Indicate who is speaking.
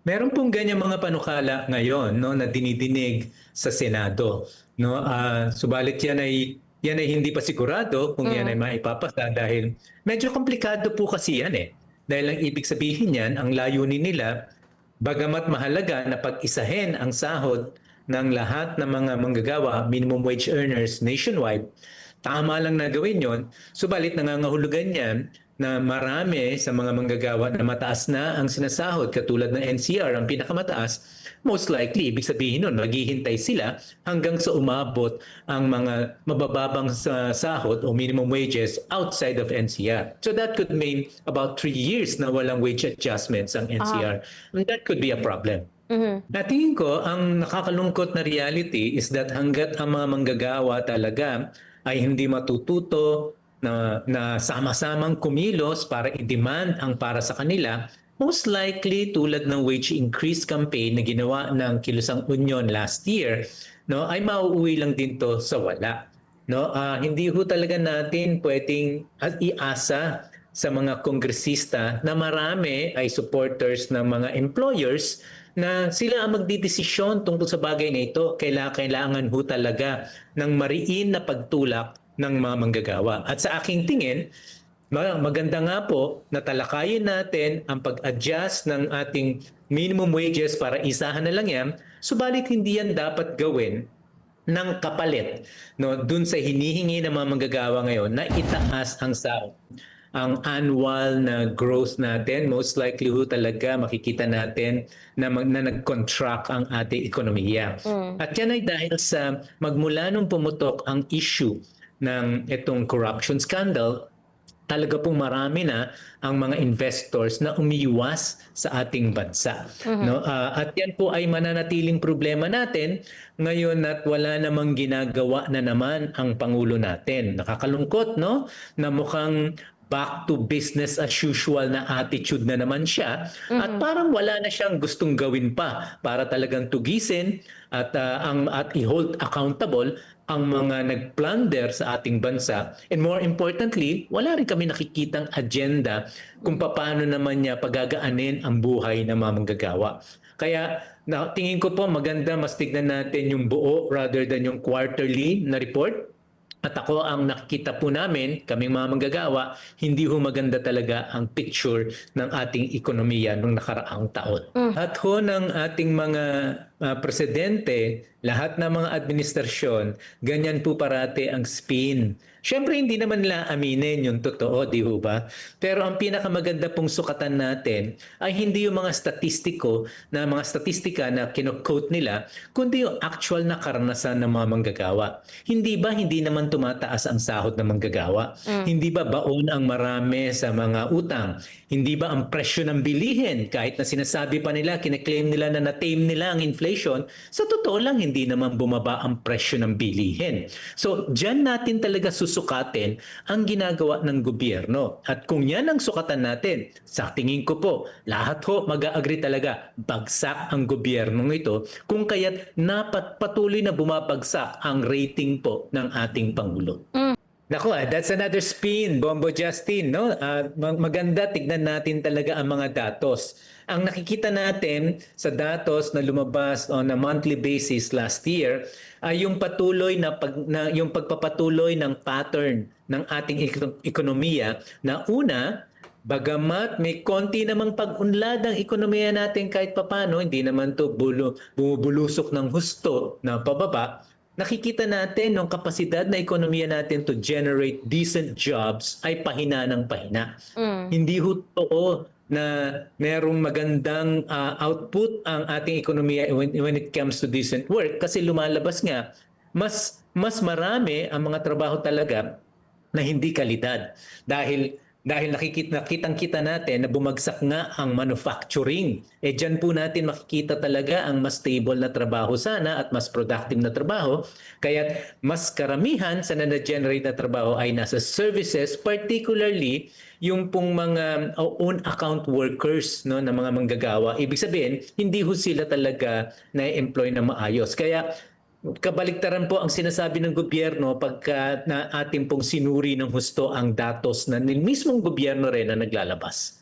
Speaker 1: Meron pong ganyan mga panukala ngayon, no, na dinidinig sa Senado, no. Subalit yan ay hindi pa sigurado kung yan ay
Speaker 2: Mm.
Speaker 1: maipapasa dahil medyo komplikado po kasi yan eh. Dahil ang ibig sabihin niyan, ang layunin nila, bagamat mahalaga na pag-isahin ang sahod ng lahat ng mga manggagawa, minimum wage earners nationwide, tama lang na gawin yon. Subalit nangangahulugan yan na marami sa mga manggagawa na mataas na ang sinasahod katulad ng NCR, ang pinakamataas, most likely, ibig sabihin nun, maghihintay sila hanggang sa umabot ang mga mabababang sahod o minimum wages outside of NCR. So that could mean about 3 years na walang wage adjustments ang
Speaker 2: Ah.
Speaker 1: NCR. And that could be a problem.
Speaker 2: Mhm.
Speaker 1: Na tingin ko, ang nakakalungkot na reality is that hanggat ang mga manggagawa talaga ay hindi matututo na sama-samang kumilos para i-demand ang para sa kanila, most likely tulad ng wage increase campaign na ginawa ng Kilusang Union last year, no, ay mauuwi lang din to sa wala. No, hindi ho talaga natin pwedeng iasa sa mga kongresista na marami ay supporters ng mga employers na sila ang magdidesisyon tungkol sa bagay na ito. Kailangan ho talaga ng mariin na pagtulak ng mga manggagawa. At sa aking tingin, maganda nga po na talakayin natin ang pag-adjust ng ating minimum wages para isahan na lang yan, subalit hindi yan dapat gawin ng kapalit, no, dun sa hinihingi ng mga manggagawa ngayon na itaas ang sahod. Ang annual na growth natin, most likely ho talaga makikita natin na nag-contract ang ating ekonomiya.
Speaker 2: Mm.
Speaker 1: At yan ay dahil sa magmula nung pumutok ang issue ng itong corruption scandal, talaga pong marami na ang mga investors na umiiwas sa ating bansa,
Speaker 2: Mhm.
Speaker 1: no. At yan po ay mananatiling problema natin ngayon at wala namang ginagawa na naman ang pangulo natin. Nakakalungkot, no, na mukhang back to business as usual na attitude na naman siya at
Speaker 2: Mhm.
Speaker 1: parang wala na siyang gustong gawin pa para talagang tugisin at i-hold accountable ang mga nag-plunder sa ating bansa. And more importantly, wala rin kami nakikitang agenda kung paano naman niya pagagaanin ang buhay ng mga manggagawa. Kaya tingin ko po maganda mas tignan natin yung buo rather than yung quarterly na report. At ako ang nakikita po namin, kaming mga manggagawa, hindi ho maganda talaga ang picture ng ating ekonomiya nung nakaraang taon.
Speaker 2: Mm.
Speaker 1: At ho ng ating mga presidente, lahat ng mga administrasyon, ganyan po parati ang spin. Siyempre hindi naman nila aminin yung totoo, di ho ba? Pero ang pinakamaganda pong sukatan natin ay hindi yung mga mga statistika na kino-quote nila, kundi yung actual na karanasan ng mga manggagawa. Hindi ba hindi naman tumataas ang sahod ng manggagawa?
Speaker 2: Mm.
Speaker 1: Hindi ba baon ang marami sa mga utang? Hindi ba ang presyo ng bilihin, kahit na sinasabi pa nila, kine-claim nila na na-tame nila ang inflation, sa totoo lang hindi naman bumaba ang presyo ng bilihin. So, diyan natin talaga susukatin ang ginagawa ng gobyerno. At kung yan ang sukatan natin, sa tingin ko po, lahat ho mag-agree talaga, bagsak ang gobyernong ito kung kaya't patuloy na bumabagsak ang rating po ng ating Pangulo.
Speaker 2: Mm.
Speaker 1: Nako, that's another spin, Bombo Justin, no? Maganda tignan natin talaga ang mga datos. Ang nakikita natin sa datos na lumabas on a monthly basis last year ay yung yung pagpapatuloy ng pattern ng ating ekonomiya na una, bagamat may konti namang pag-unlad ang ekonomiya natin kahit papano, hindi naman to bumubulusok ng husto na pababa, nakikita natin yung kapasidad na ekonomiya natin to generate decent jobs ay pahina ng pahina.
Speaker 2: Mm.
Speaker 1: Hindi ho totoo na merong magandang output ang ating ekonomiya when it comes to decent work kasi lumalabas nga mas marami ang mga trabaho talaga na hindi kalidad dahil nakitang-kita natin na bumagsak nga ang manufacturing. Diyan po natin makikita talaga ang mas stable na trabaho sana at mas productive na trabaho. Kaya mas karamihan sa na-generate na trabaho ay nasa services, particularly yung pong mga own account workers, no, na mga manggagawa. Ibig sabihin, hindi ho sila talaga na-employ na maayos. Kaya kabaliktaran po ang sinasabi ng gobyerno pagka na ating pong sinuri ng husto ang datos na mismong gobyerno rin na naglalabas.